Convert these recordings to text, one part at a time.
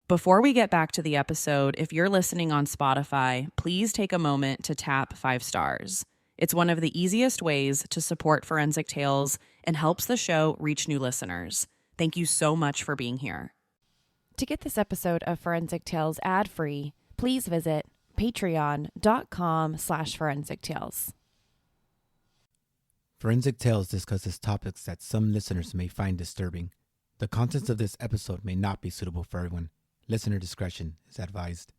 Before we get back to the episode, if you're listening on Spotify, please take a moment to tap 5 stars. It's one of the easiest ways to support Forensic Tales and helps the show reach new listeners. Thank you so much for being here. To get this episode of Forensic Tales ad-free, please visit patreon.com/Forensic Tales. Forensic Tales discusses topics that some listeners may find disturbing. The contents of this episode may not be suitable for everyone. Listener discretion is advised.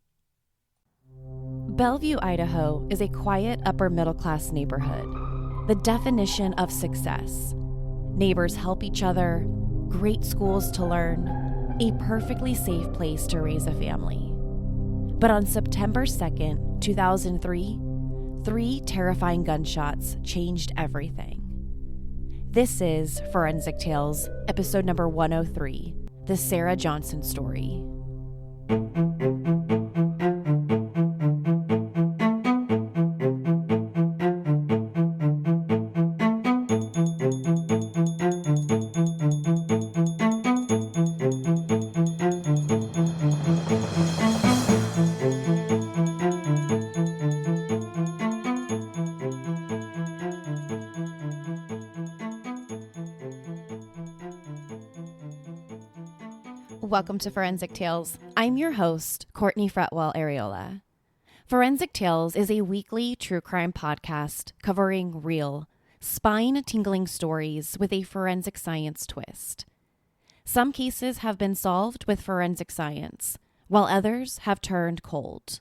Bellevue, Idaho is a quiet upper-middle-class neighborhood. The definition of success. Neighbors help each other, great schools to learn, a perfectly safe place to raise a family. But on September 2nd, 2003, 3 terrifying gunshots changed everything. This is Forensic Tales, episode number 103, The Sarah Johnson Story. Welcome to Forensic Tales. I'm your host, Courtney Fretwell Areola. Forensic Tales is a weekly true crime podcast covering real, spine-tingling stories with a forensic science twist. Some cases have been solved with forensic science, while others have turned cold.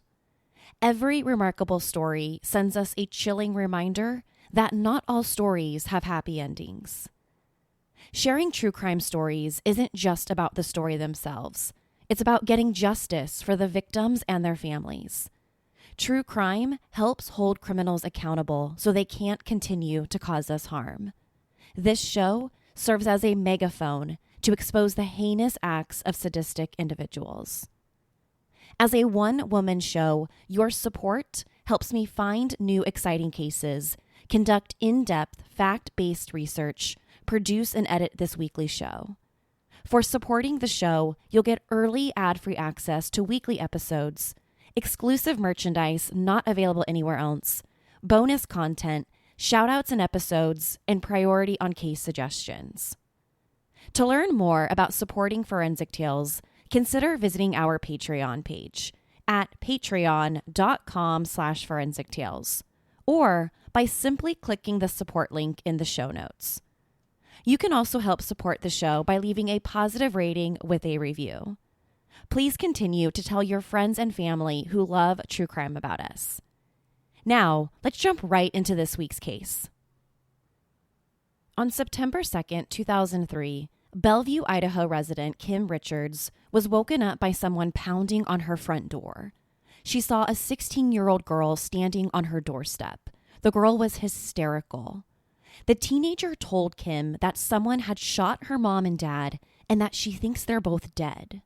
Every remarkable story sends us a chilling reminder that not all stories have happy endings. Sharing true crime stories isn't just about the story themselves. It's about getting justice for the victims and their families. True crime helps hold criminals accountable so they can't continue to cause us harm. This show serves as a megaphone to expose the heinous acts of sadistic individuals. As a one-woman show, your support helps me find new exciting cases, conduct in-depth, fact-based research, produce and edit this weekly show. For supporting the show, you'll get early ad-free access to weekly episodes, exclusive merchandise not available anywhere else, bonus content, shout-outs in episodes, and priority on case suggestions. To learn more about supporting Forensic Tales, consider visiting our Patreon page at patreon.com/Forensic Tales, or by simply clicking the support link in the show notes. You can also help support the show by leaving a positive rating with a review. Please continue to tell your friends and family who love true crime about us. Now, let's jump right into this week's case. On September 2nd, 2003, Bellevue, Idaho resident Kim Richards was woken up by someone pounding on her front door. She saw a 16-year-old girl standing on her doorstep. The girl was hysterical. The teenager told Kim that someone had shot her mom and dad and that she thinks they're both dead.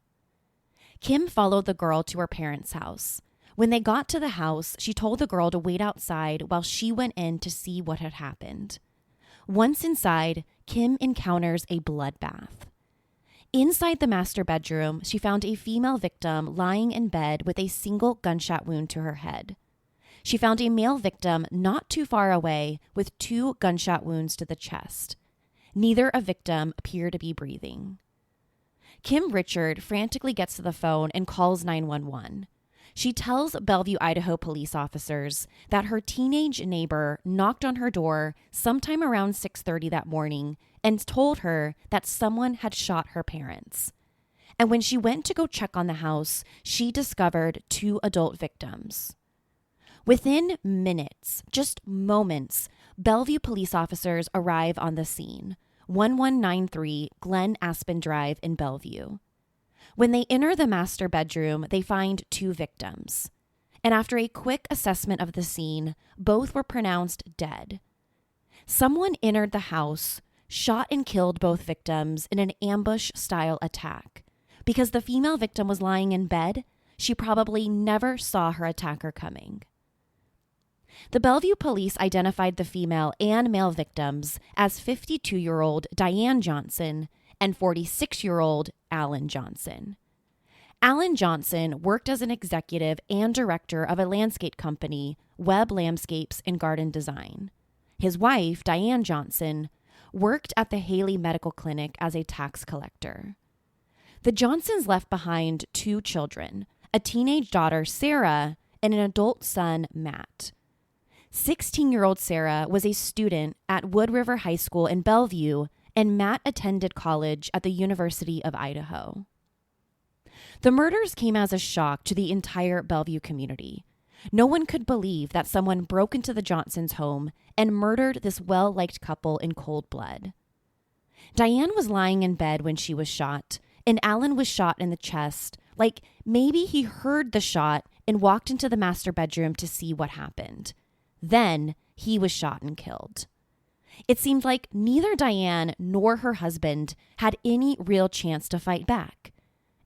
Kim followed the girl to her parents' house. When they got to the house, she told the girl to wait outside while she went in to see what had happened. Once inside, Kim encounters a bloodbath. Inside the master bedroom, she found a female victim lying in bed with a single gunshot wound to her head. She found a male victim not too far away with 2 gunshot wounds to the chest. Neither a victim appeared to be breathing. Kim Richard frantically gets to the phone and calls 911. She tells Bellevue, Idaho police officers that her teenage neighbor knocked on her door sometime around 6:30 that morning and told her that someone had shot her parents. And when she went to go check on the house, she discovered 2 adult victims. Within minutes, just moments, Bellevue police officers arrive on the scene, 1193 Glen Aspen Drive in Bellevue. When they enter the master bedroom, they find 2 victims. And after a quick assessment of the scene, both were pronounced dead. Someone entered the house, shot and killed both victims in an ambush-style attack. Because the female victim was lying in bed, she probably never saw her attacker coming. The Bellevue police identified the female and male victims as 52-year-old Diane Johnson and 46-year-old Alan Johnson. Alan Johnson worked as an executive and director of a landscape company, Webb Landscapes and Garden Design. His wife, Diane Johnson, worked at the Haley Medical Clinic as a tax collector. The Johnsons left behind 2 children, a teenage daughter, Sarah, and an adult son, Matt. 16-year-old Sarah was a student at Wood River High School in Bellevue, and Matt attended college at the University of Idaho. The murders came as a shock to the entire Bellevue community. No one could believe that someone broke into the Johnsons' home and murdered this well-liked couple in cold blood. Diane was lying in bed when she was shot, and Alan was shot in the chest, like maybe he heard the shot and walked into the master bedroom to see what happened. Then he was shot and killed. It seemed like neither Diane nor her husband had any real chance to fight back.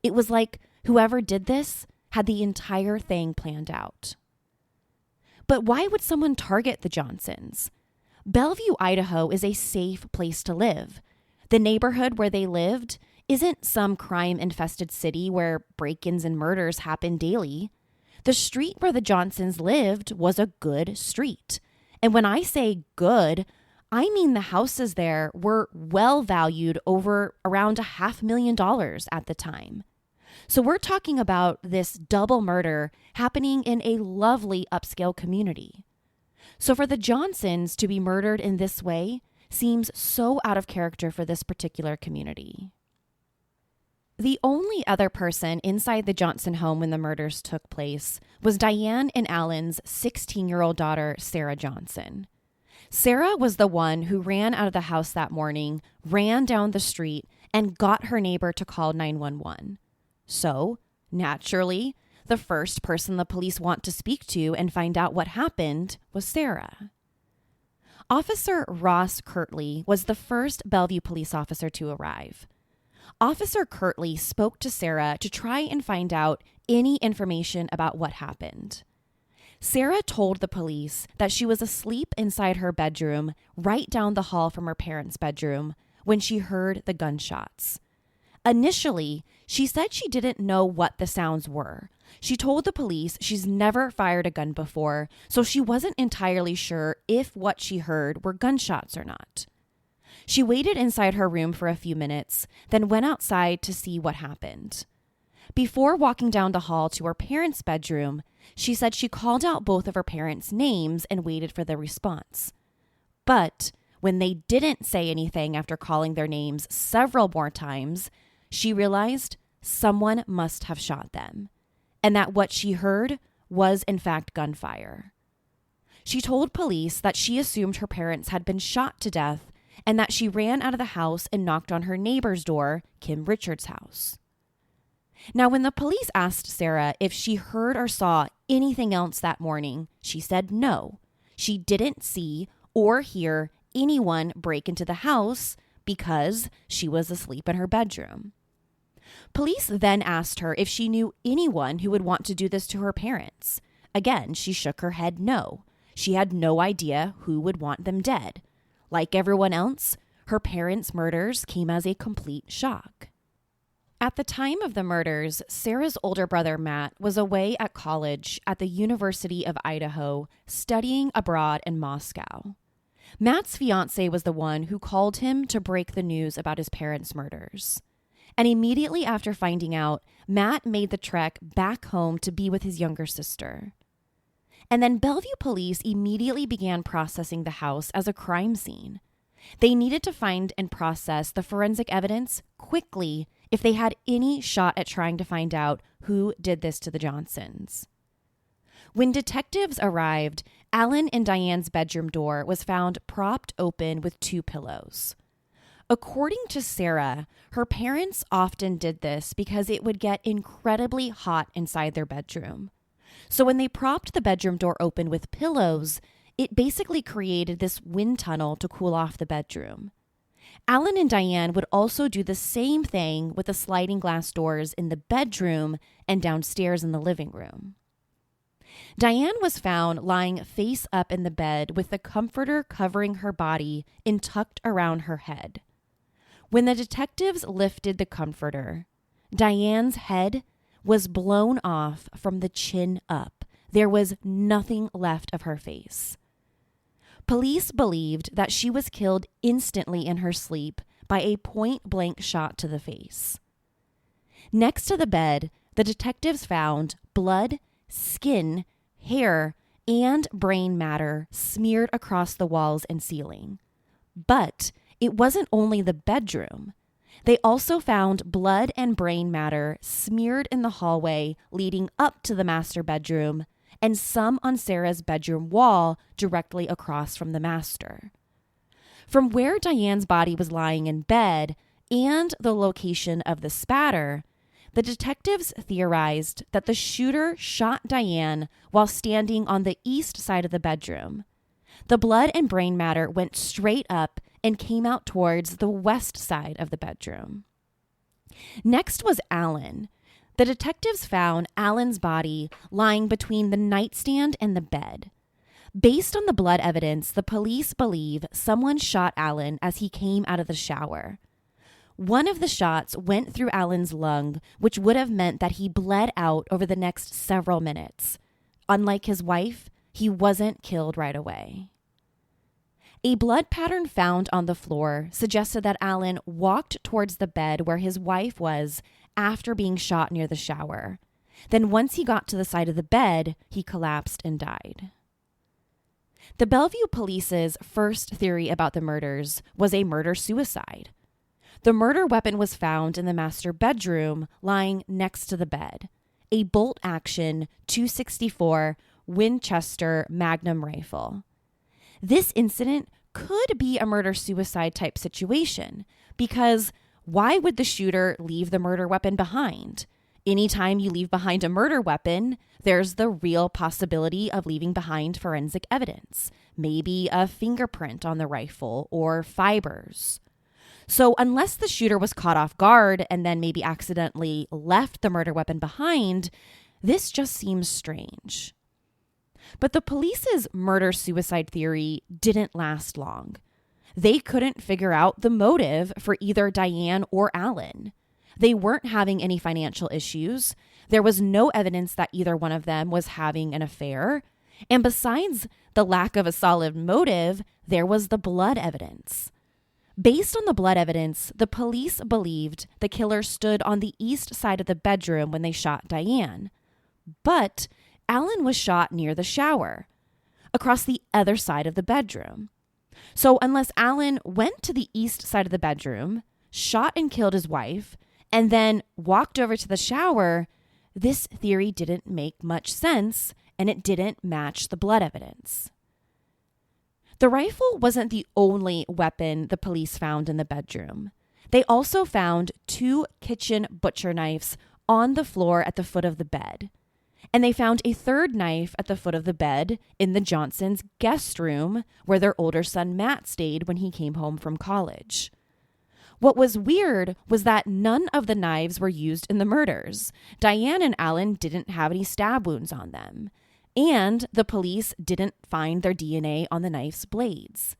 It was like whoever did this had the entire thing planned out. But why would someone target the Johnsons? Bellevue, Idaho is a safe place to live. The neighborhood where they lived isn't some crime-infested city where break-ins and murders happen daily. The street where the Johnsons lived was a good street. And when I say good, I mean the houses there were well valued over around $500,000 at the time. So we're talking about this double murder happening in a lovely upscale community. So for the Johnsons to be murdered in this way seems so out of character for this particular community. The only other person inside the Johnson home when the murders took place was Diane and Alan's 16-year-old daughter, Sarah Johnson. Sarah was the one who ran out of the house that morning, ran down the street, and got her neighbor to call 911. So, naturally, the first person the police want to speak to and find out what happened was Sarah. Officer Ross Kirtley was the first Bellevue police officer to arrive. Officer Kirtley spoke to Sarah to try and find out any information about what happened. Sarah told the police that she was asleep inside her bedroom right down the hall from her parents' bedroom when she heard the gunshots. Initially, she said she didn't know what the sounds were. She told the police she's never fired a gun before, so she wasn't entirely sure if what she heard were gunshots or not. She waited inside her room for a few minutes, then went outside to see what happened. Before walking down the hall to her parents' bedroom, she said she called out both of her parents' names and waited for the response. But when they didn't say anything after calling their names several more times, she realized someone must have shot them, and that what she heard was in fact gunfire. She told police that she assumed her parents had been shot to death and that she ran out of the house and knocked on her neighbor's door, Kim Richards' house. Now, when the police asked Sarah if she heard or saw anything else that morning, she said no. She didn't see or hear anyone break into the house because she was asleep in her bedroom. Police then asked her if she knew anyone who would want to do this to her parents. Again, she shook her head no. She had no idea who would want them dead. Like everyone else, her parents' murders came as a complete shock. At the time of the murders, Sarah's older brother, Matt, was away at college at the University of Idaho, studying abroad in Moscow. Matt's fiancée was the one who called him to break the news about his parents' murders. And immediately after finding out, Matt made the trek back home to be with his younger sister. And then Bellevue police immediately began processing the house as a crime scene. They needed to find and process the forensic evidence quickly if they had any shot at trying to find out who did this to the Johnsons. When detectives arrived, Alan and Diane's bedroom door was found propped open with 2 pillows. According to Sarah, her parents often did this because it would get incredibly hot inside their bedroom. So when they propped the bedroom door open with pillows, it basically created this wind tunnel to cool off the bedroom. Alan and Diane would also do the same thing with the sliding glass doors in the bedroom and downstairs in the living room. Diane was found lying face up in the bed with the comforter covering her body and tucked around her head. When the detectives lifted the comforter, Diane's head was blown off from the chin up. There was nothing left of her face. Police believed that she was killed instantly in her sleep by a point-blank shot to the face. Next to the bed, the detectives found blood, skin, hair, and brain matter smeared across the walls and ceiling. But it wasn't only the bedroom. They also found blood and brain matter smeared in the hallway leading up to the master bedroom, and some on Sarah's bedroom wall directly across from the master. From where Diane's body was lying in bed and the location of the spatter, the detectives theorized that the shooter shot Diane while standing on the east side of the bedroom. The blood and brain matter went straight up and came out towards the west side of the bedroom. Next was Alan. The detectives found Alan's body lying between the nightstand and the bed. Based on the blood evidence, the police believe someone shot Alan as he came out of the shower. One of the shots went through Alan's lung, which would have meant that he bled out over the next several minutes. Unlike his wife, he wasn't killed right away. A blood pattern found on the floor suggested that Alan walked towards the bed where his wife was after being shot near the shower. Then once he got to the side of the bed, he collapsed and died. The Bellevue police's first theory about the murders was a murder-suicide. The murder weapon was found in the master bedroom, lying next to the bed, a bolt-action .264 Winchester Magnum rifle. This incident could be a murder-suicide type situation because why would the shooter leave the murder weapon behind? Anytime you leave behind a murder weapon, there's the real possibility of leaving behind forensic evidence, maybe a fingerprint on the rifle or fibers. So unless the shooter was caught off guard and then maybe accidentally left the murder weapon behind, this just seems strange. But the police's murder-suicide theory didn't last long. They couldn't figure out the motive for either Diane or Alan. They weren't having any financial issues. There was no evidence that either one of them was having an affair. And besides the lack of a solid motive, there was the blood evidence. Based on the blood evidence, the police believed the killer stood on the east side of the bedroom when they shot Diane. But Alan was shot near the shower, across the other side of the bedroom. So unless Alan went to the east side of the bedroom, shot and killed his wife, and then walked over to the shower, this theory didn't make much sense, and it didn't match the blood evidence. The rifle wasn't the only weapon the police found in the bedroom. They also found 2 kitchen butcher knives on the floor at the foot of the bed. And they found a third knife at the foot of the bed in the Johnsons' guest room where their older son Matt stayed when he came home from college. What was weird was that none of the knives were used in the murders. Diane and Alan didn't have any stab wounds on them. And the police didn't find their DNA on the knife's blades.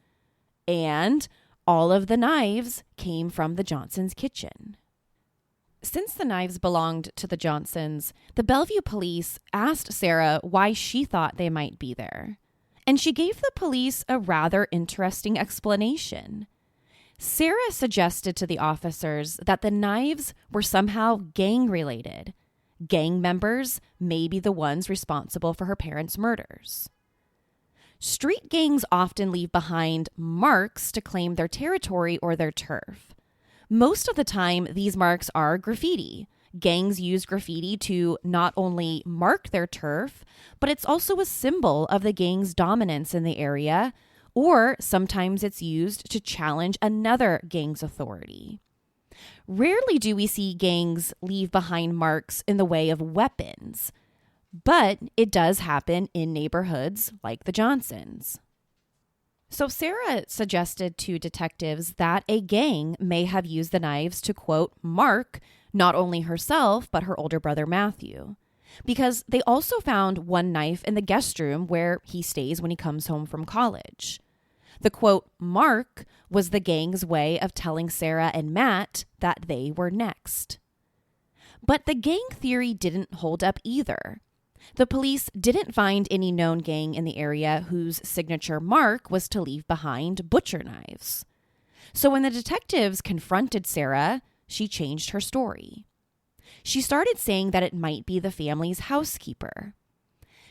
And all of the knives came from the Johnsons' kitchen. Since the knives belonged to the Johnsons, the Bellevue police asked Sarah why she thought they might be there. And she gave the police a rather interesting explanation. Sarah suggested to the officers that the knives were somehow gang-related. Gang members may be the ones responsible for her parents' murders. Street gangs often leave behind marks to claim their territory or their turf. Most of the time, these marks are graffiti. Gangs use graffiti to not only mark their turf, but it's also a symbol of the gang's dominance in the area, or sometimes it's used to challenge another gang's authority. Rarely do we see gangs leave behind marks in the way of weapons, but it does happen in neighborhoods like the Johnsons. So Sarah suggested to detectives that a gang may have used the knives to, quote, mark not only herself, but her older brother Matthew, because they also found one knife in the guest room where he stays when he comes home from college. The, quote, mark was the gang's way of telling Sarah and Matt that they were next. But the gang theory didn't hold up either. The police didn't find any known gang in the area whose signature mark was to leave behind butcher knives. So when the detectives confronted Sarah, she changed her story. She started saying that it might be the family's housekeeper.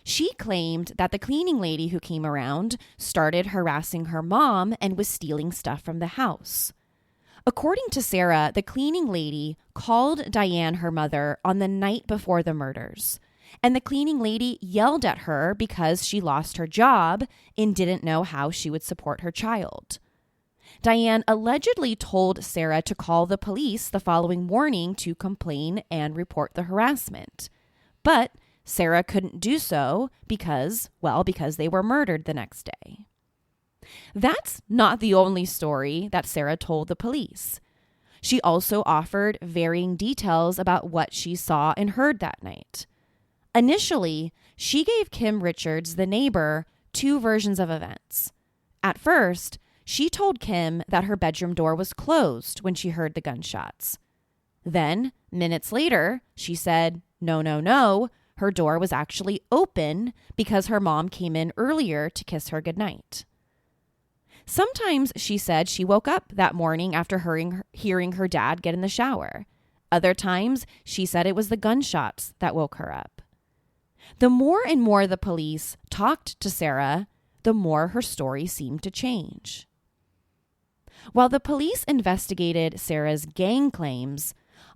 She claimed that the cleaning lady who came around started harassing her mom and was stealing stuff from the house. According to Sarah, the cleaning lady called Diane her mother on the night before the murders, and the cleaning lady yelled at her because she lost her job and didn't know how she would support her child. Diane allegedly told Sarah to call the police the following morning to complain and report the harassment. But Sarah couldn't do so because they were murdered the next day. That's not the only story that Sarah told the police. She also offered varying details about what she saw and heard that night. Initially, she gave Kim Richards, the neighbor, two versions of events. At first, she told Kim that her bedroom door was closed when she heard the gunshots. Then, minutes later, she said, no, her door was actually open because her mom came in earlier to kiss her goodnight. Sometimes she said she woke up that morning after hearing her dad get in the shower. Other times, she said it was the gunshots that woke her up. The more and more the police talked to Sarah, the more her story seemed to change. While the police investigated Sarah's gang claims,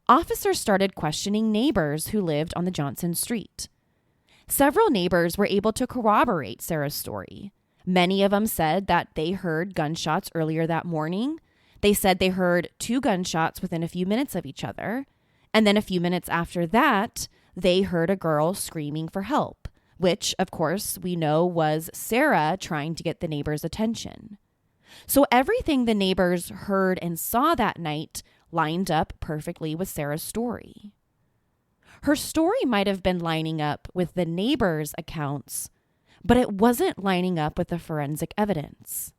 officers started questioning neighbors who lived on the Johnson street. Several neighbors were able to corroborate Sarah's story. Many of them said that they heard gunshots earlier that morning. They said they heard 2 gunshots within a few minutes of each other. And then a few minutes after that, they heard a girl screaming for help, which, of course, we know was Sarah trying to get the neighbors' attention. So everything the neighbors heard and saw that night lined up perfectly with Sarah's story. Her story might have been lining up with the neighbors' accounts, but it wasn't lining up with the forensic evidence.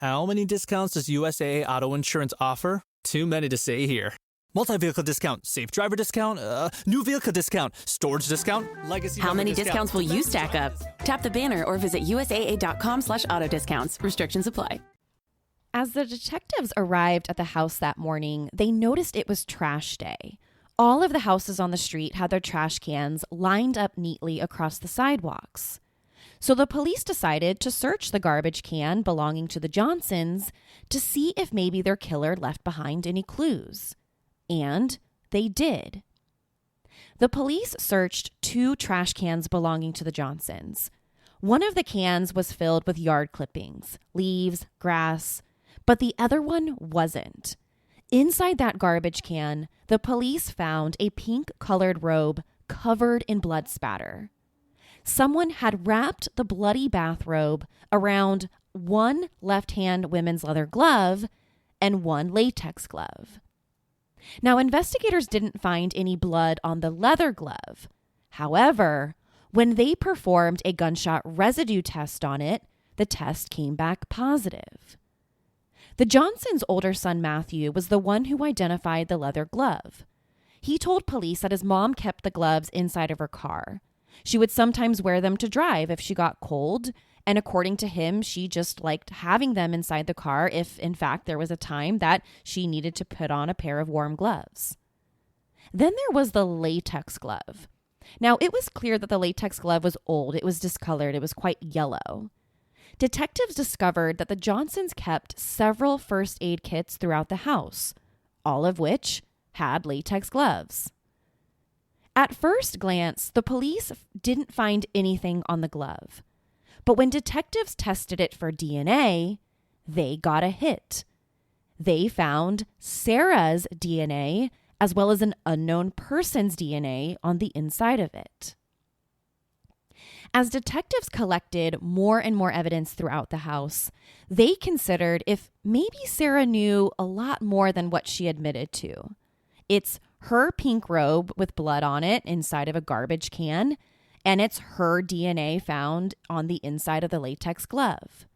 How many discounts does USAA Auto Insurance offer? Too many to say here. Multi-vehicle discount, safe driver discount, new vehicle discount, storage discount, legacy. How many discounts will you stack up? Tap the banner or visit usaa.com/auto discounts. Restrictions apply. As the detectives arrived at the house that morning, they noticed it was trash day. All of the houses on the street had their trash cans lined up neatly across the sidewalks. So the police decided to search the garbage can belonging to the Johnsons to see if maybe their killer left behind any clues. And they did. The police searched 2 trash cans belonging to the Johnsons. One of the cans was filled with yard clippings, leaves, grass, but the other one wasn't. Inside that garbage can, the police found a pink-colored robe covered in blood spatter. Someone had wrapped the bloody bathrobe around one left-hand women's leather glove and one latex glove. Now, investigators didn't find any blood on the leather glove. However, when they performed a gunshot residue test on it, the test came back positive. The Johnsons' older son, Matthew, was the one who identified the leather glove. He told police that his mom kept the gloves inside of her car. She would sometimes wear them to drive if she got cold, and according to him, she just liked having them inside the car if, in fact, there was a time that she needed to put on a pair of warm gloves. Then there was the latex glove. Now, it was clear that the latex glove was old. It was discolored. It was quite yellow. Detectives discovered that the Johnsons kept several first aid kits throughout the house, all of which had latex gloves. At first glance, the police didn't find anything on the glove. But when detectives tested it for DNA, they got a hit. They found Sarah's DNA as well as an unknown person's DNA on the inside of it. As detectives collected more and more evidence throughout the house, they considered if maybe Sarah knew a lot more than what she admitted to. It's her pink robe with blood on it inside of a garbage can, and it's her DNA found on the inside of the latex glove.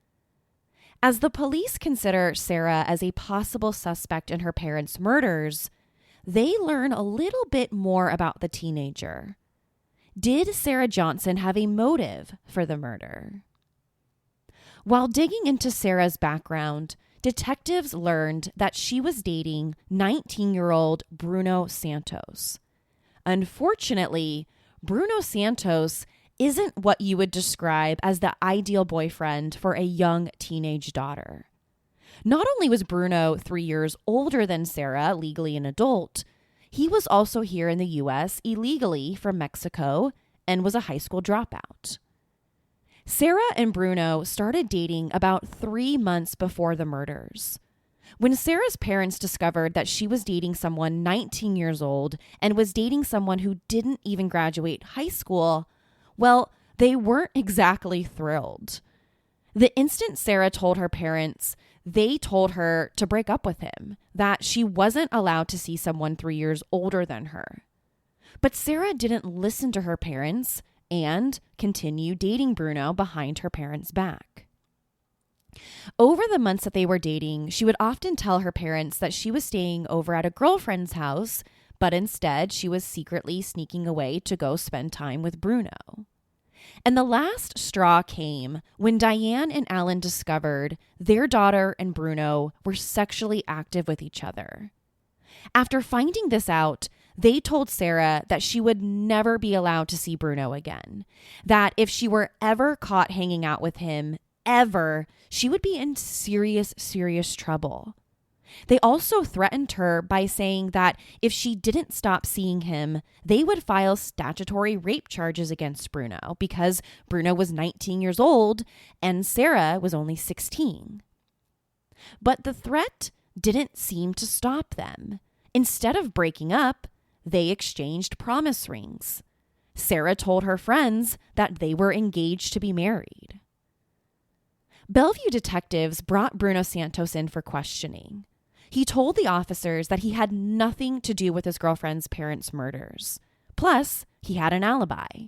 As the police consider Sarah as a possible suspect in her parents' murders, they learn a little bit more about the teenager. Did Sarah Johnson have a motive for the murder? While digging into Sarah's background, detectives learned that she was dating 19-year-old Bruno Santos. Unfortunately, Bruno Santos isn't what you would describe as the ideal boyfriend for a young teenage daughter. Not only was Bruno 3 years older than Sarah, legally an adult, he was also here in the U.S. illegally from Mexico and was a high school dropout. Sarah and Bruno started dating about 3 months before the murders. When Sarah's parents discovered that she was dating someone 19 years old and was dating someone who didn't even graduate high school, well, they weren't exactly thrilled. The instant Sarah told her parents, they told her to break up with him, that she wasn't allowed to see someone 3 years older than her. But Sarah didn't listen to her parents and continued dating Bruno behind her parents' back. Over the months that they were dating, she would often tell her parents that she was staying over at a girlfriend's house, but instead she was secretly sneaking away to go spend time with Bruno. And the last straw came when Diane and Alan discovered their daughter and Bruno were sexually active with each other. After finding this out, they told Sarah that she would never be allowed to see Bruno again, that if she were ever caught hanging out with him, ever, she would be in serious, serious trouble. They also threatened her by saying that if she didn't stop seeing him, they would file statutory rape charges against Bruno because Bruno was 19 years old and Sarah was only 16. But the threat didn't seem to stop them. Instead of breaking up, they exchanged promise rings. Sarah told her friends that they were engaged to be married. Bellevue detectives brought Bruno Santos in for questioning. He told the officers that he had nothing to do with his girlfriend's parents' murders. Plus, he had an alibi.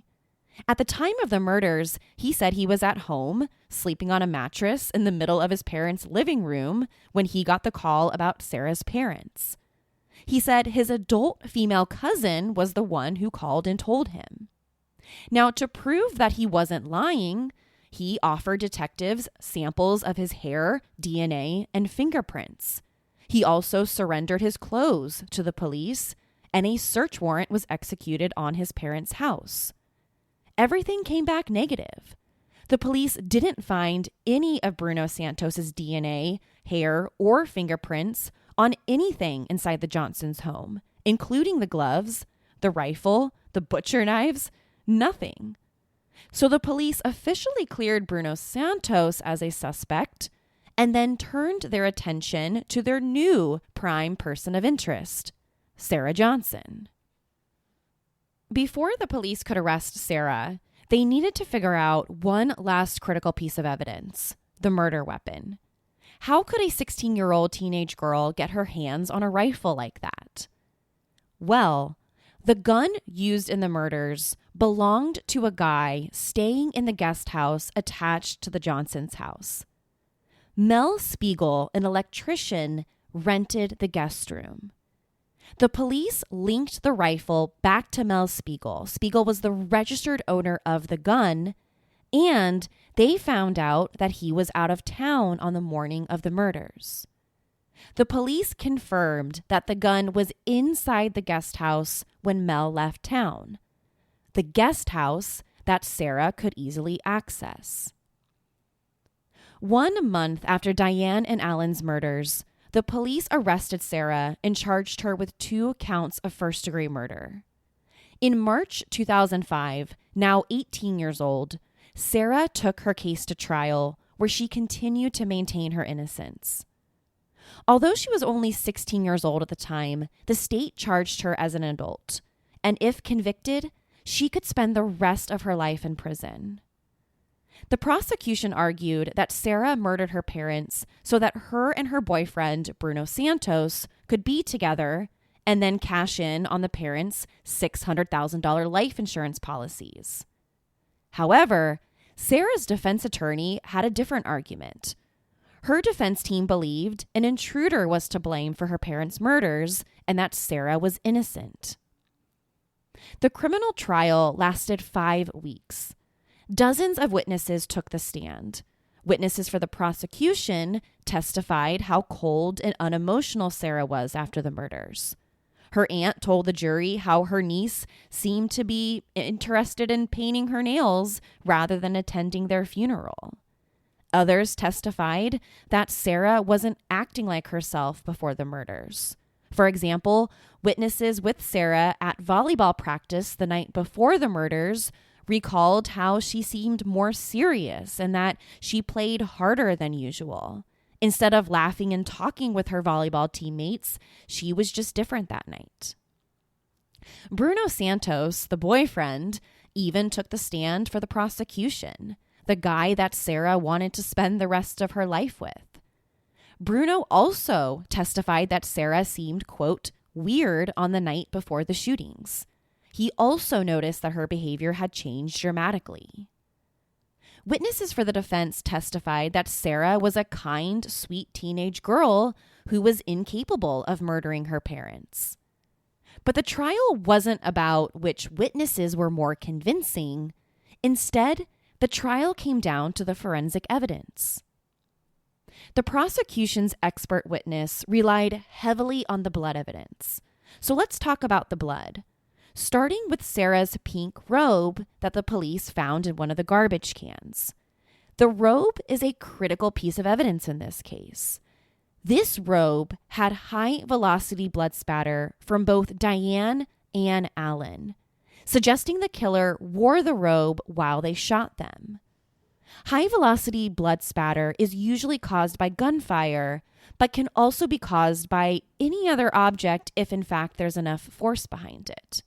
At the time of the murders, he said he was at home, sleeping on a mattress in the middle of his parents' living room when he got the call about Sarah's parents. He said his adult female cousin was the one who called and told him. Now, to prove that he wasn't lying, he offered detectives samples of his hair, DNA, and fingerprints. He also surrendered his clothes to the police, and a search warrant was executed on his parents' house. Everything came back negative. The police didn't find any of Bruno Santos's DNA, hair, or fingerprints on anything inside the Johnsons' home, including the gloves, the rifle, the butcher knives, nothing. So the police officially cleared Bruno Santos as a suspect and then turned their attention to their new prime person of interest, Sarah Johnson. Before the police could arrest Sarah, they needed to figure out one last critical piece of evidence, the murder weapon. How could a 16-year-old teenage girl get her hands on a rifle like that? Well, the gun used in the murders belonged to a guy staying in the guest house attached to the Johnsons' house. Mel Spiegel, an electrician, rented the guest room. The police linked the rifle back to Mel Spiegel. Spiegel was the registered owner of the gun, and they found out that he was out of town on the morning of the murders. The police confirmed that the gun was inside the guest house when Mel left town, the guest house that Sarah could easily access. 1 month after Diane and Alan's murders, the police arrested Sarah and charged her with 2 counts of first-degree murder. In March 2005, now 18 years old, Sarah took her case to trial, where she continued to maintain her innocence. Although she was only 16 years old at the time, the state charged her as an adult, and if convicted, she could spend the rest of her life in prison. The prosecution argued that Sarah murdered her parents so that her and her boyfriend, Bruno Santos, could be together and then cash in on the parents' $600,000 life insurance policies. However, Sarah's defense attorney had a different argument. Her defense team believed an intruder was to blame for her parents' murders and that Sarah was innocent. The criminal trial lasted 5 weeks. Dozens of witnesses took the stand. Witnesses for the prosecution testified how cold and unemotional Sarah was after the murders. Her aunt told the jury how her niece seemed to be interested in painting her nails rather than attending their funeral. Others testified that Sarah wasn't acting like herself before the murders. For example, witnesses with Sarah at volleyball practice the night before the murders recalled how she seemed more serious and that she played harder than usual. Instead of laughing and talking with her volleyball teammates, she was just different that night. Bruno Santos, the boyfriend, even took the stand for the prosecution, the guy that Sarah wanted to spend the rest of her life with. Bruno also testified that Sarah seemed, quote, weird on the night before the shootings. He also noticed that her behavior had changed dramatically. Witnesses for the defense testified that Sarah was a kind, sweet teenage girl who was incapable of murdering her parents. But the trial wasn't about which witnesses were more convincing. Instead, the trial came down to the forensic evidence. The prosecution's expert witness relied heavily on the blood evidence. So let's talk about the blood, starting with Sarah's pink robe that the police found in one of the garbage cans. The robe is a critical piece of evidence in this case. This robe had high-velocity blood spatter from both Diane and Alan, suggesting the killer wore the robe while they shot them. High-velocity blood spatter is usually caused by gunfire, but can also be caused by any other object if, in fact, there's enough force behind it.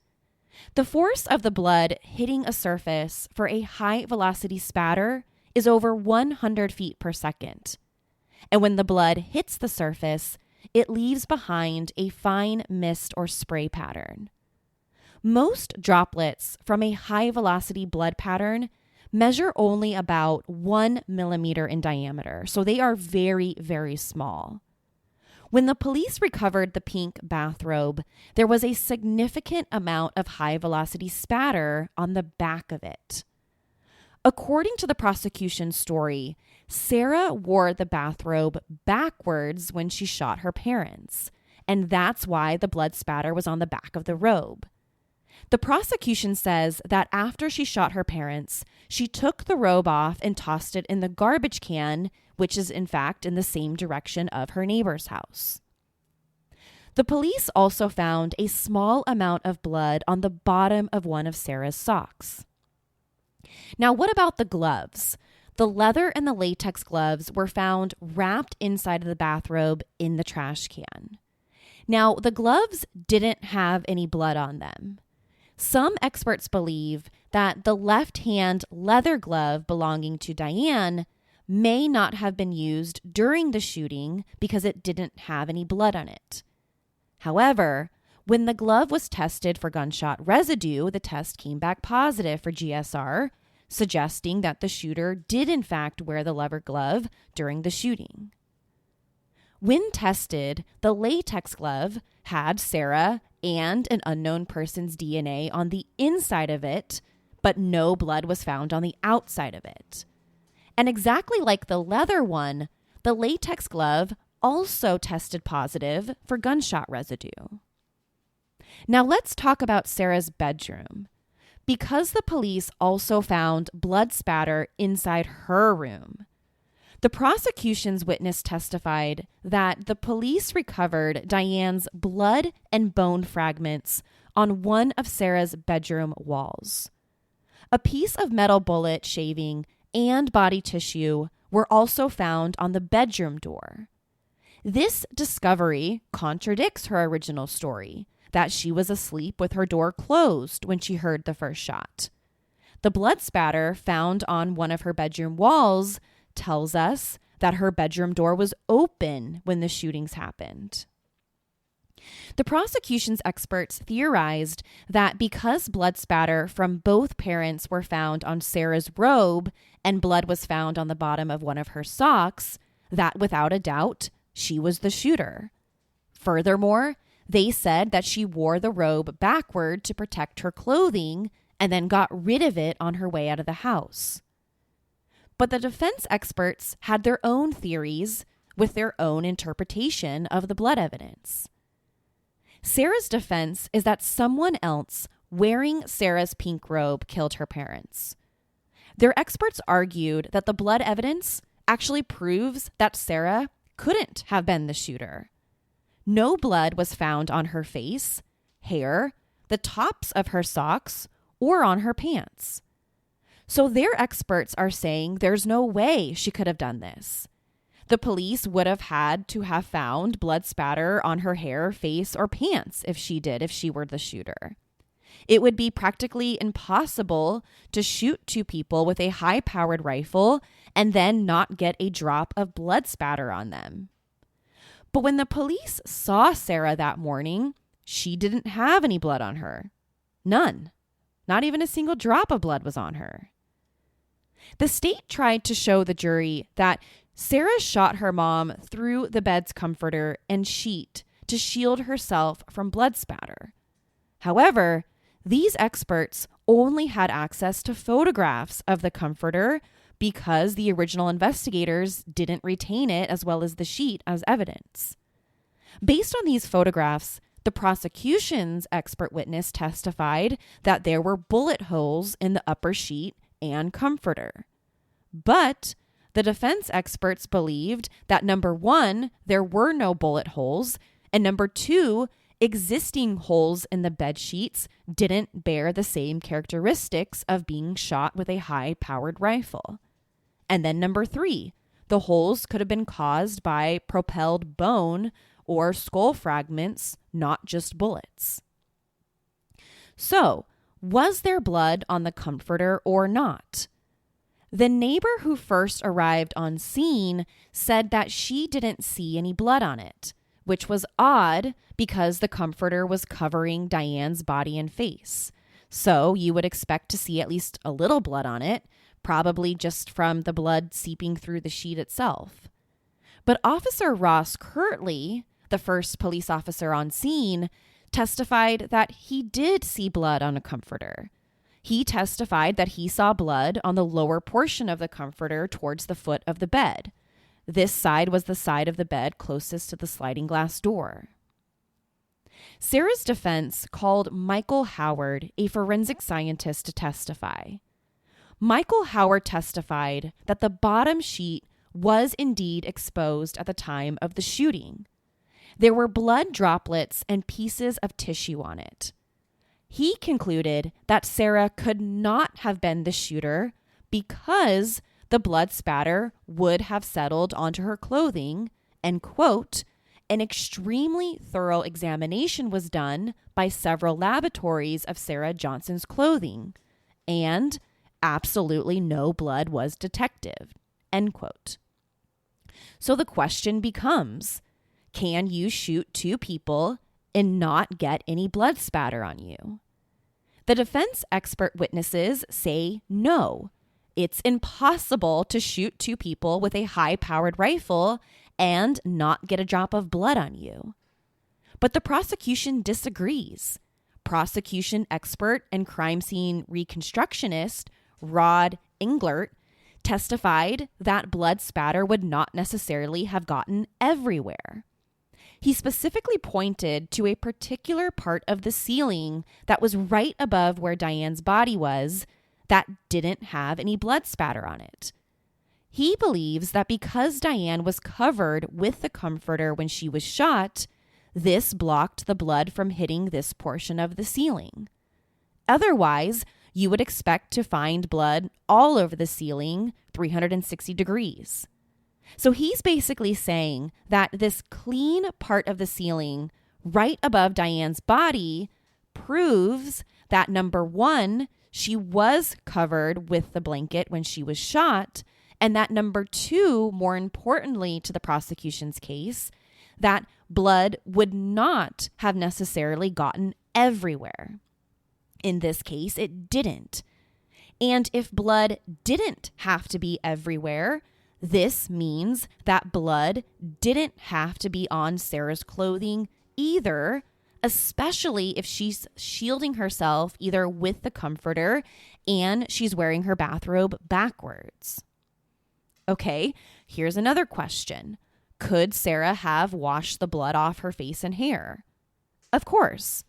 The force of the blood hitting a surface for a high-velocity spatter is over 100 feet per second. And when the blood hits the surface, it leaves behind a fine mist or spray pattern. Most droplets from a high-velocity blood pattern measure only about 1 millimeter in diameter, so they are very, very small. When the police recovered the pink bathrobe, there was a significant amount of high-velocity spatter on the back of it. According to the prosecution's story, Sarah wore the bathrobe backwards when she shot her parents, and that's why the blood spatter was on the back of the robe. The prosecution says that after she shot her parents, she took the robe off and tossed it in the garbage can, which is in fact in the same direction of her neighbor's house. The police also found a small amount of blood on the bottom of one of Sarah's socks. Now, what about the gloves? The leather and the latex gloves were found wrapped inside of the bathrobe in the trash can. Now, the gloves didn't have any blood on them. Some experts believe that the left-hand leather glove belonging to Diane may not have been used during the shooting because it didn't have any blood on it. However, when the glove was tested for gunshot residue, the test came back positive for GSR, suggesting that the shooter did in fact wear the leather glove during the shooting. When tested, the latex glove had Sarah and an unknown person's DNA on the inside of it, but no blood was found on the outside of it. And exactly like the leather one, the latex glove also tested positive for gunshot residue. Now let's talk about Sarah's bedroom. Because the police also found blood spatter inside her room, the prosecution's witness testified that the police recovered Diane's blood and bone fragments on one of Sarah's bedroom walls. A piece of metal bullet shaving and body tissue were also found on the bedroom door. This discovery contradicts her original story that she was asleep with her door closed when she heard the first shot. The blood spatter found on one of her bedroom walls tells us that her bedroom door was open when the shootings happened. The prosecution's experts theorized that because blood spatter from both parents were found on Sarah's robe and blood was found on the bottom of one of her socks, that without a doubt, she was the shooter. Furthermore, they said that she wore the robe backward to protect her clothing and then got rid of it on her way out of the house. But the defense experts had their own theories with their own interpretation of the blood evidence. Sarah's defense is that someone else wearing Sarah's pink robe killed her parents. Their experts argued that the blood evidence actually proves that Sarah couldn't have been the shooter. No blood was found on her face, hair, the tops of her socks, or on her pants. So their experts are saying there's no way she could have done this. The police would have had to have found blood spatter on her hair, face, or pants if she were the shooter. It would be practically impossible to shoot two people with a high-powered rifle and then not get a drop of blood spatter on them. But when the police saw Sarah that morning, she didn't have any blood on her. None. Not even a single drop of blood was on her. The state tried to show the jury that Sarah shot her mom through the bed's comforter and sheet to shield herself from blood spatter. However, these experts only had access to photographs of the comforter because the original investigators didn't retain it as well as the sheet as evidence. Based on these photographs, the prosecution's expert witness testified that there were bullet holes in the upper sheet and comforter. But the defense experts believed that number one, there were no bullet holes, and number two, existing holes in the bed sheets didn't bear the same characteristics of being shot with a high-powered rifle. And then number three, the holes could have been caused by propelled bone or skull fragments, not just bullets. So, was there blood on the comforter or not? The neighbor who first arrived on scene said that she didn't see any blood on it, which was odd because the comforter was covering Diane's body and face. So you would expect to see at least a little blood on it, probably just from the blood seeping through the sheet itself. But Officer Ross Kirtley, the first police officer on scene, testified that he did see blood on a comforter. He testified that he saw blood on the lower portion of the comforter towards the foot of the bed. This side was the side of the bed closest to the sliding glass door. Sarah's defense called Michael Howard, a forensic scientist, to testify. Michael Howard testified that the bottom sheet was indeed exposed at the time of the shooting. There were blood droplets and pieces of tissue on it. He concluded that Sarah could not have been the shooter because the blood spatter would have settled onto her clothing, and, quote, an extremely thorough examination was done by several laboratories of Sarah Johnson's clothing, and absolutely no blood was detected, end quote. So the question becomes, can you shoot two people and not get any blood spatter on you? The defense expert witnesses say no. It's impossible to shoot two people with a high-powered rifle and not get a drop of blood on you. But the prosecution disagrees. Prosecution expert and crime scene reconstructionist Rod Englert testified that blood spatter would not necessarily have gotten everywhere. He specifically pointed to a particular part of the ceiling that was right above where Diane's body was that didn't have any blood spatter on it. He believes that because Diane was covered with the comforter when she was shot, this blocked the blood from hitting this portion of the ceiling. Otherwise, you would expect to find blood all over the ceiling, 360 degrees. So he's basically saying that this clean part of the ceiling right above Diane's body proves that, number one, she was covered with the blanket when she was shot, and that, number two, more importantly to the prosecution's case, that blood would not have necessarily gotten everywhere. In this case, it didn't. And if blood didn't have to be everywhere, This means that blood didn't have to be on Sarah's clothing either, especially if she's shielding herself either with the comforter and she's wearing her bathrobe backwards. Okay, here's another question. Could Sarah have washed the blood off her face and hair? Of course.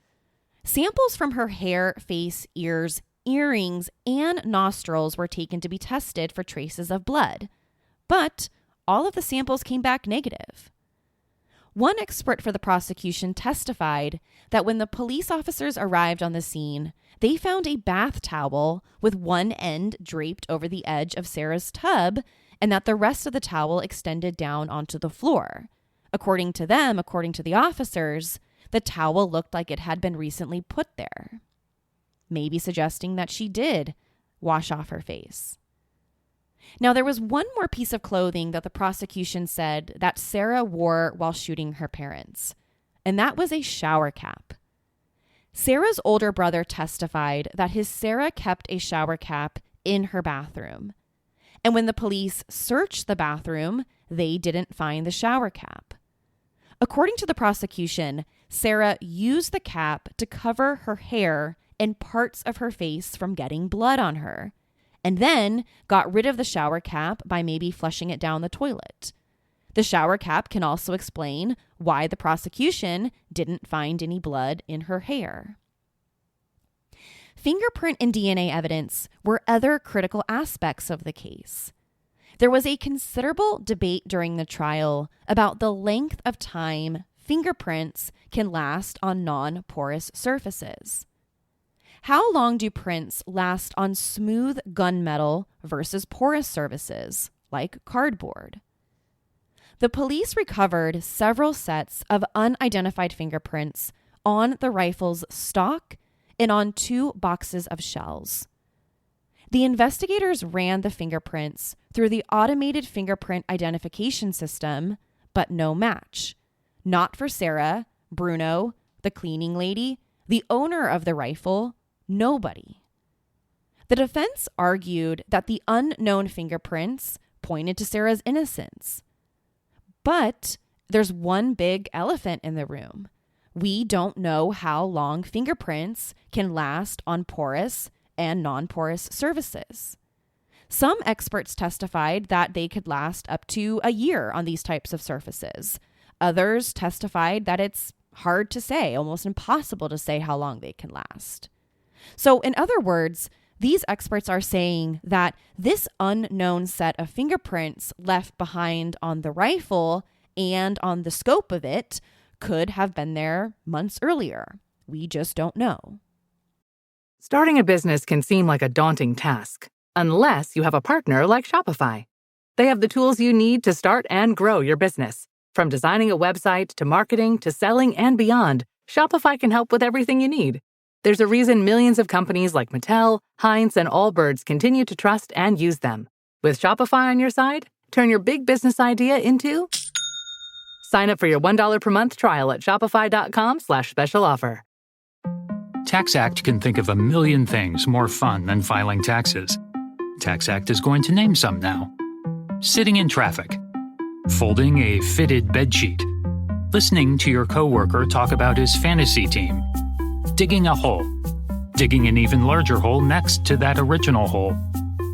Samples from her hair, face, ears, earrings, and nostrils were taken to be tested for traces of blood, but all of the samples came back negative. One expert for the prosecution testified that when the police officers arrived on the scene, they found a bath towel with one end draped over the edge of Sarah's tub and that the rest of the towel extended down onto the floor. According to the officers, the towel looked like it had been recently put there, maybe suggesting that she did wash off her face. Now, there was one more piece of clothing that the prosecution said that Sarah wore while shooting her parents, and that was a shower cap. Sarah's older brother testified that his Sarah kept a shower cap in her bathroom, and when the police searched the bathroom, they didn't find the shower cap. According to the prosecution, Sarah used the cap to cover her hair and parts of her face from getting blood on her, and then got rid of the shower cap by maybe flushing it down the toilet. The shower cap can also explain why the prosecution didn't find any blood in her hair. Fingerprint and DNA evidence were other critical aspects of the case. There was a considerable debate during the trial about the length of time fingerprints can last on non-porous surfaces. How long do prints last on smooth gunmetal versus porous surfaces, like cardboard? The police recovered several sets of unidentified fingerprints on the rifle's stock and on 2 boxes of shells. The investigators ran the fingerprints through the automated fingerprint identification system, but no match. Not for Sarah, Bruno, the cleaning lady, the owner of the rifle, nobody. The defense argued that the unknown fingerprints pointed to Sarah's innocence. But there's one big elephant in the room. We don't know how long fingerprints can last on porous and non-porous surfaces. Some experts testified that they could last up to a year on these types of surfaces. Others testified that it's hard to say, almost impossible to say how long they can last. So in other words, these experts are saying that this unknown set of fingerprints left behind on the rifle and on the scope of it could have been there months earlier. We just don't know. Starting a business can seem like a daunting task, unless you have a partner like Shopify. They have the tools you need to start and grow your business. From designing a website to marketing to selling and beyond, Shopify can help with everything you need. There's a reason millions of companies like Mattel, Heinz, and Allbirds continue to trust and use them. With Shopify on your side, turn your big business idea into... Sign up for your $1 per month trial at shopify.com/special offer. TaxAct can think of a million things more fun than filing taxes. TaxAct is going to name some now. Sitting in traffic. Folding a fitted bedsheet. Listening to your coworker talk about his fantasy team. Digging a hole. Digging an even larger hole next to that original hole.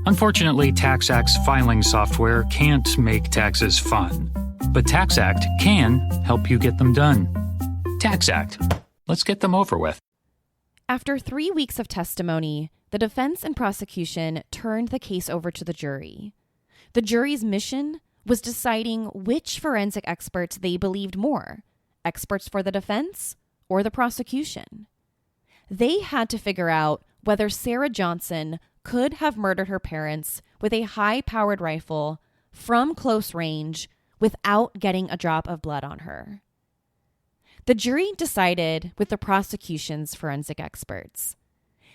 Unfortunately, TaxAct's filing software can't make taxes fun. But TaxAct can help you get them done. TaxAct. Let's get them over with. After 3 weeks of testimony, the defense and prosecution turned the case over to the jury. The jury's mission was deciding which forensic experts they believed more, experts for the defense or the prosecution. They had to figure out whether Sarah Johnson could have murdered her parents with a high-powered rifle from close range without getting a drop of blood on her. The jury decided with the prosecution's forensic experts.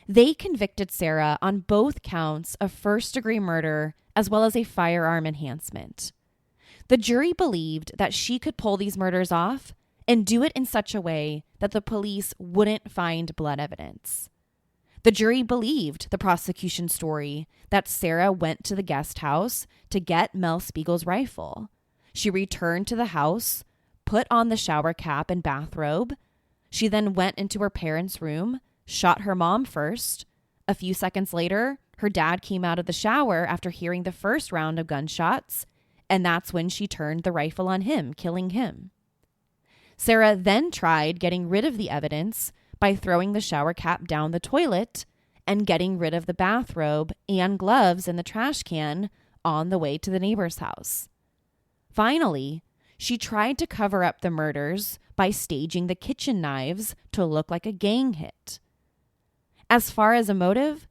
They convicted Sarah on both counts of first-degree murder as well as a firearm enhancement. The jury believed that she could pull these murders off and do it in such a way that the police wouldn't find blood evidence. The jury believed the prosecution's story that Sarah went to the guest house to get Mel Spiegel's rifle. She returned to the house, put on the shower cap and bathrobe. She then went into her parents' room, shot her mom first. A few seconds later, her dad came out of the shower after hearing the first round of gunshots, and that's when she turned the rifle on him, killing him. Sarah then tried getting rid of the evidence by throwing the shower cap down the toilet and getting rid of the bathrobe and gloves in the trash can on the way to the neighbor's house. Finally, she tried to cover up the murders by staging the kitchen knives to look like a gang hit. As far as a motive,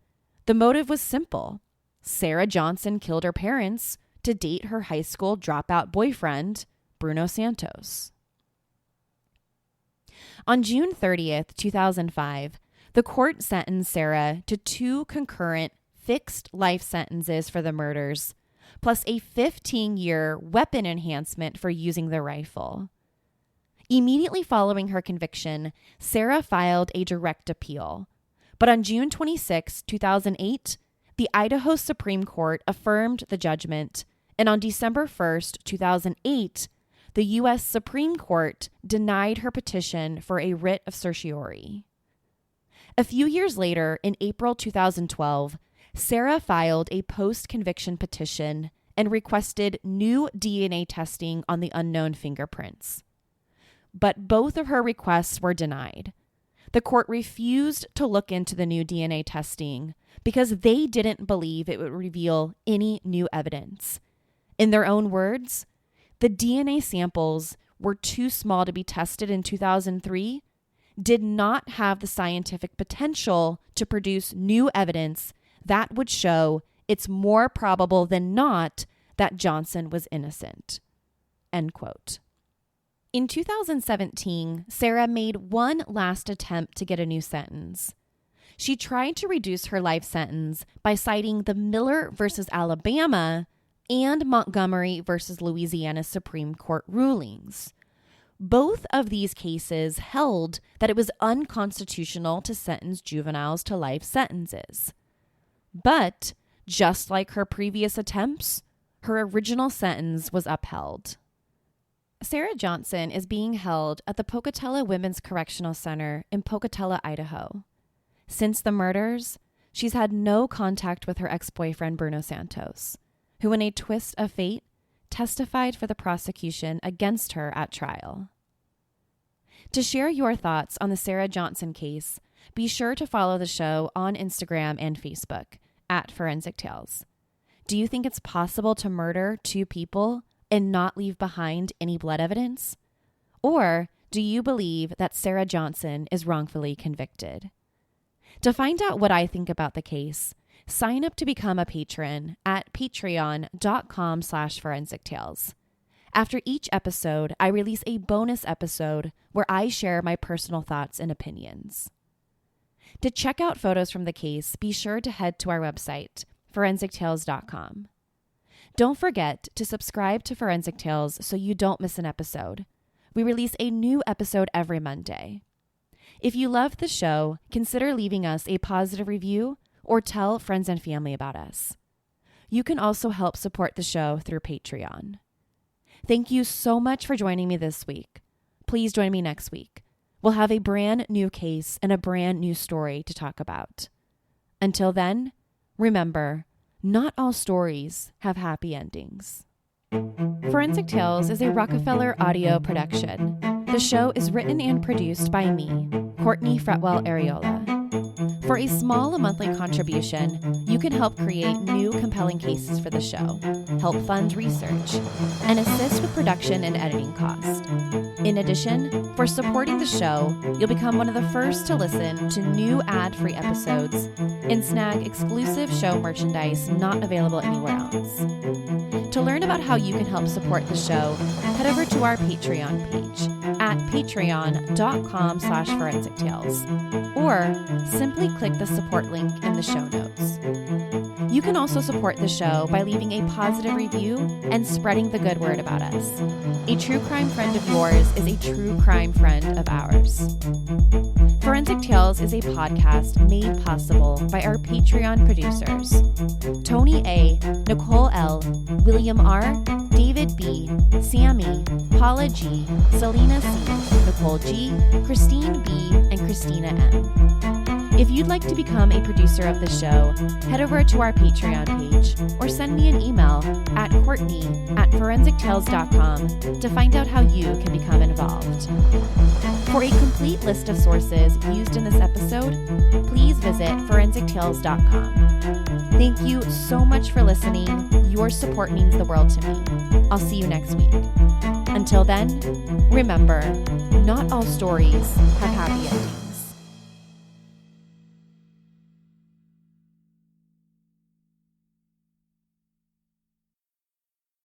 the motive was simple. Sarah Johnson killed her parents to date her high school dropout boyfriend, Bruno Santos. On June 30th, 2005, the court sentenced Sarah to 2 concurrent fixed life sentences for the murders, plus a 15-year weapon enhancement for using the rifle. Immediately following her conviction, Sarah filed a direct appeal. But on June 26, 2008, the Idaho Supreme Court affirmed the judgment, and on December 1st, 2008, the U.S. Supreme Court denied her petition for a writ of certiorari. A few years later, in April 2012, Sarah filed a post-conviction petition and requested new DNA testing on the unknown fingerprints. But both of her requests were denied. The court refused to look into the new DNA testing because they didn't believe it would reveal any new evidence. In their own words, the DNA samples were too small to be tested in 2003, did not have the scientific potential to produce new evidence that would show it's more probable than not that Johnson was innocent. End quote. In 2017, Sarah made one last attempt to get a new sentence. She tried to reduce her life sentence by citing the Miller versus Alabama and Montgomery versus Louisiana Supreme Court rulings. Both of these cases held that it was unconstitutional to sentence juveniles to life sentences. But, just like her previous attempts, her original sentence was upheld. Sarah Johnson is being held at the Pocatello Women's Correctional Center in Pocatello, Idaho. Since the murders, she's had no contact with her ex-boyfriend Bruno Santos, who in a twist of fate testified for the prosecution against her at trial. To share your thoughts on the Sarah Johnson case, be sure to follow the show on Instagram and Facebook at Forensic Tales. Do you think it's possible to murder 2 people and not leave behind any blood evidence? Or do you believe that Sarah Johnson is wrongfully convicted? To find out what I think about the case, sign up to become a patron at patreon.com/forensictales. After each episode, I release a bonus episode where I share my personal thoughts and opinions. To check out photos from the case, be sure to head to our website, forensictales.com. Don't forget to subscribe to Forensic Tales so you don't miss an episode. We release a new episode every Monday. If you love the show, consider leaving us a positive review or tell friends and family about us. You can also help support the show through Patreon. Thank you so much for joining me this week. Please join me next week. We'll have a brand new case and a brand new story to talk about. Until then, remember, not all stories have happy endings. Forensic Tales is a Rockefeller audio production. The show is written and produced by me, Courtney Fretwell Areola. For a small monthly contribution, you can help create new compelling cases for the show, help fund research, and assist with production and editing costs. In addition, for supporting the show, you'll become one of the first to listen to new ad-free episodes and snag exclusive show merchandise not available anywhere else. To learn about how you can help support the show, head over to our Patreon page at patreon.com/forensictales, or simply click the support link in the show notes. You can also support the show by leaving a positive review and spreading the good word about us. A true crime friend of yours is a true crime friend of ours. Forensic Tales is a podcast made possible by our Patreon producers, Tony A., Nicole L., William R., David B., Sammy, Paula G., Selena C., Nicole G., Christine B., and Christina M. If you'd like to become a producer of the show, head over to our Patreon page or send me an email at courtney@forensictales.com to find out how you can become involved. For a complete list of sources used in this episode, please visit forensictales.com. Thank you so much for listening. Your support means the world to me. I'll see you next week. Until then, remember, not all stories have happy endings.